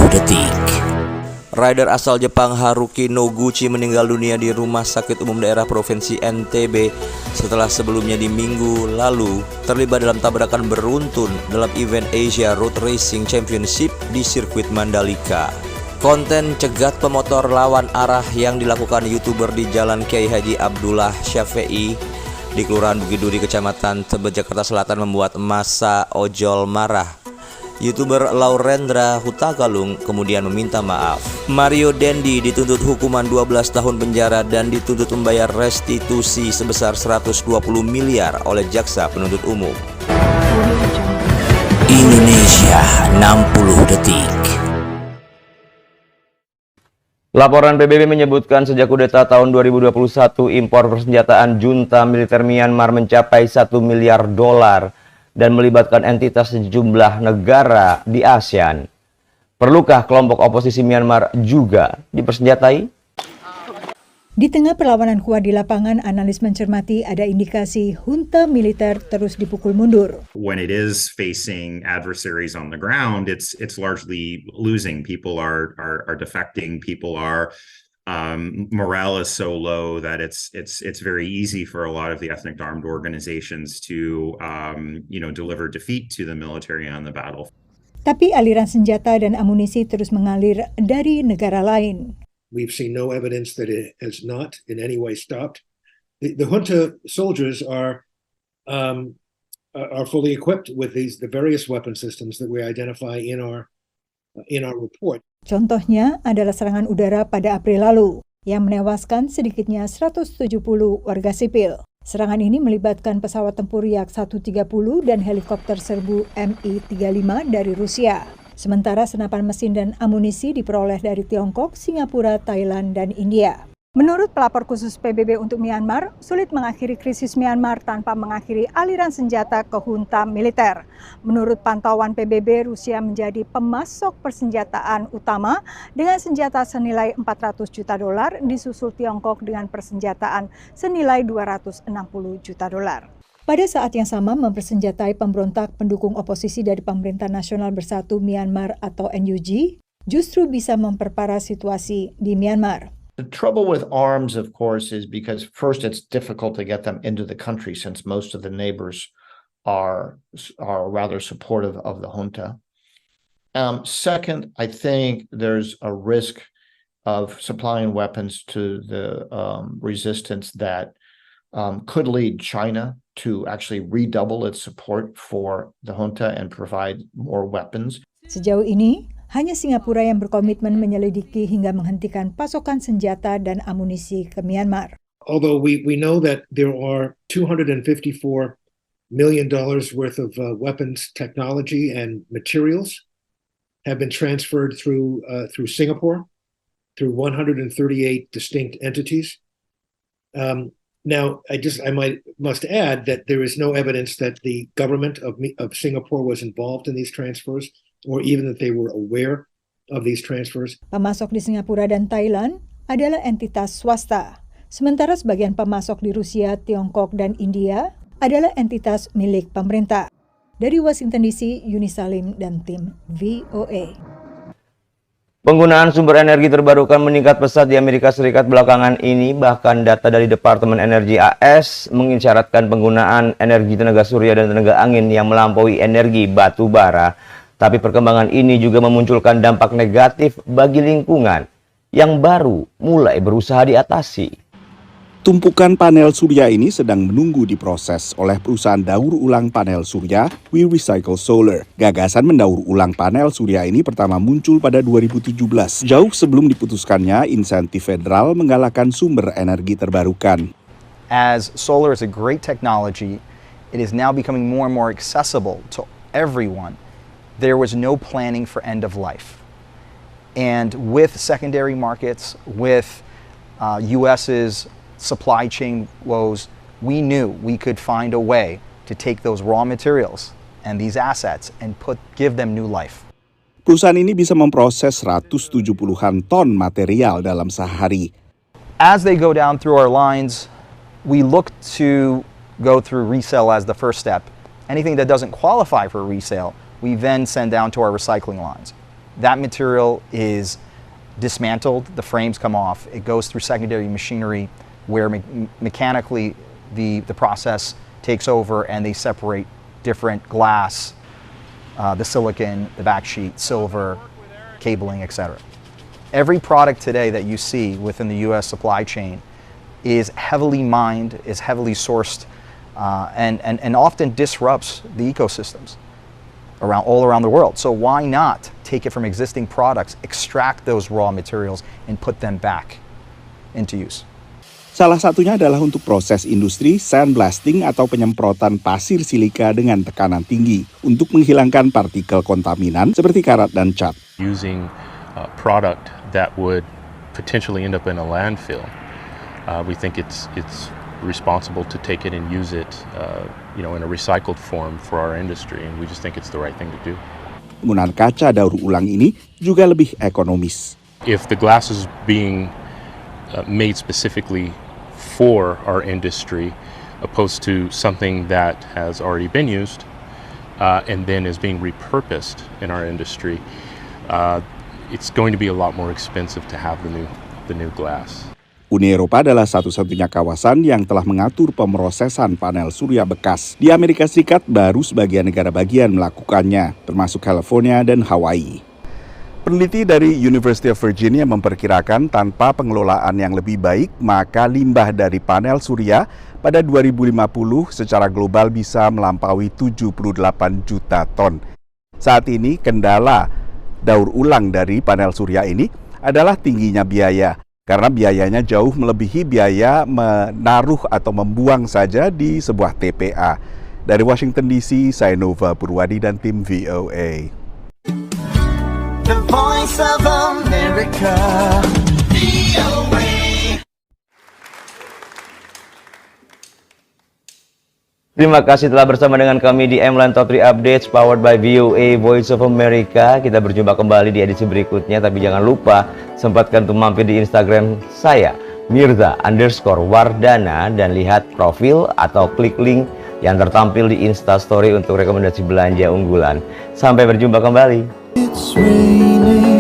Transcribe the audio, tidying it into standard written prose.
detik. Rider asal Jepang Haruki Noguchi meninggal dunia di Rumah Sakit Umum Daerah Provinsi NTB setelah sebelumnya di minggu lalu terlibat dalam tabrakan beruntun dalam event Asia Road Racing Championship di sirkuit Mandalika. Konten cegat pemotor lawan arah yang dilakukan YouTuber di Jalan Kiai Haji Abdullah Syafi'i di Kelurahan Bukit Duri, Kecamatan Tebet, Jakarta Selatan membuat massa ojol marah. YouTuber Laurendra Hutagalung kemudian meminta maaf. Mario Dendi dituntut hukuman 12 tahun penjara dan dituntut membayar restitusi sebesar 120 miliar oleh jaksa penuntut umum. Indonesia 60 detik. Laporan PBB menyebutkan sejak kudeta tahun 2021 impor persenjataan junta militer Myanmar mencapai 1 miliar dolar dan melibatkan entitas sejumlah negara di ASEAN. Perlukah kelompok oposisi Myanmar juga dipersenjatai? Di tengah perlawanan kuat di lapangan, analis mencermati ada indikasi junta militer terus dipukul mundur. When it is facing adversaries on the ground, it's largely losing. People are defecting. People are morale is so low that it's very easy for a lot of the ethnic armed organizations to deliver defeat to the military on the battle. Tapi aliran senjata dan amunisi terus mengalir dari negara lain. We've seen no evidence that it has not in any way stopped. The junta soldiers are fully equipped with the various weapon systems that we identify in our report. Contohnya adalah serangan udara pada April lalu yang menewaskan sedikitnya 170 warga sipil. Serangan ini melibatkan pesawat tempur Yak-130 dan helikopter serbu Mi-35 dari Rusia. Sementara senapan mesin dan amunisi diperoleh dari Tiongkok, Singapura, Thailand, dan India. Menurut pelapor khusus PBB untuk Myanmar, sulit mengakhiri krisis Myanmar tanpa mengakhiri aliran senjata ke junta militer. Menurut pantauan PBB, Rusia menjadi pemasok persenjataan utama dengan senjata senilai 400 juta dolar, disusul Tiongkok dengan persenjataan senilai 260 juta dolar. Pada saat yang sama mempersenjatai pemberontak pendukung oposisi dari Pemerintah Nasional Bersatu Myanmar atau NUG justru bisa memperparah situasi di Myanmar. The trouble with arms, of course, is because first it's difficult to get them into the country since most of the neighbors are rather supportive of the junta. Second, I think there's a risk of supplying weapons to the resistance that could lead China to actually redouble its support for the junta and provide more weapons. Sejauh ini, hanya Singapura yang berkomitmen menyelidiki hingga menghentikan pasokan senjata dan amunisi ke Myanmar. Although we know that there are $254 million worth of weapons technology and materials have been transferred through Singapore, through 138 distinct entities. Now, I must add that there is no evidence that the government of Singapore was involved in these transfers, or even that they were aware of these transfers. Pemasok di Singapura dan Thailand adalah entitas swasta, sementara sebagian pemasok di Rusia, Tiongkok, dan India adalah entitas milik pemerintah. Dari Washington DC, Yuni Salim dan tim VOA. Penggunaan sumber energi terbarukan meningkat pesat di Amerika Serikat belakangan ini, bahkan data dari Departemen Energi AS mengisyaratkan penggunaan energi tenaga surya dan tenaga angin yang melampaui energi batu bara. Tapi perkembangan ini juga memunculkan dampak negatif bagi lingkungan yang baru mulai berusaha diatasi. Tumpukan panel surya ini sedang menunggu diproses oleh perusahaan daur ulang panel surya We Recycle Solar. Gagasan mendaur ulang panel surya ini pertama muncul pada 2017, jauh sebelum diputuskannya insentif federal menggalakkan sumber energi terbarukan. As solar is a great technology, it is now becoming more and more accessible to everyone. There was no planning for end of life. And with secondary markets, with US's supply chain woes, we knew we could find a way to take those raw materials and these assets and give them new life. Perusahaan ini bisa memproses 170-an ton material dalam sehari. As they go down through our lines, we look to go through resale as the first step. Anything that doesn't qualify for resale, we then send down to our recycling lines. That material is dismantled, the frames come off, it goes through secondary machinery where mechanically the process takes over and they separate different glass, the silicon, the backsheet, silver, cabling, etc. Every product today that you see within the US supply chain is heavily mined, is heavily sourced, and often disrupts the ecosystems all around the world. So why not take it from existing products, extract those raw materials, and put them back into use? Salah satunya adalah untuk proses industri sandblasting atau penyemprotan pasir silika dengan tekanan tinggi untuk menghilangkan partikel kontaminan seperti karat dan cat. Using a product that would potentially end up in a landfill, we think it's responsible to take it and use it, in a recycled form for our industry, and we just think it's the right thing to do. Penggunaan kaca daur ulang ini juga lebih ekonomis. If the glass is being made specifically for our industry, opposed to something that has already been used and then is being repurposed in our industry, it's going to be a lot more expensive to have the new glass. Uni Eropa adalah satu-satunya kawasan yang telah mengatur pemrosesan panel surya bekas. Di Amerika Serikat baru sebagian negara bagian melakukannya, termasuk California dan Hawaii. Peneliti dari University of Virginia memperkirakan tanpa pengelolaan yang lebih baik, maka limbah dari panel surya pada 2050 secara global bisa melampaui 78 juta ton. Saat ini kendala daur ulang dari panel surya ini adalah tingginya biaya. Karena biayanya jauh melebihi biaya menaruh atau membuang saja di sebuah TPA. Dari Washington DC, saya Nova Purwadi dan tim VOA. The Voice of America, VOA. Terima kasih telah bersama dengan kami di M-Line Top 3 Updates powered by VOA Voice of America. Kita berjumpa kembali di edisi berikutnya, tapi jangan lupa sempatkan untuk mampir di Instagram saya, Mirza_Wardana, dan lihat profil atau klik link yang tertampil di Instastory untuk rekomendasi belanja unggulan. Sampai berjumpa kembali. It's raining.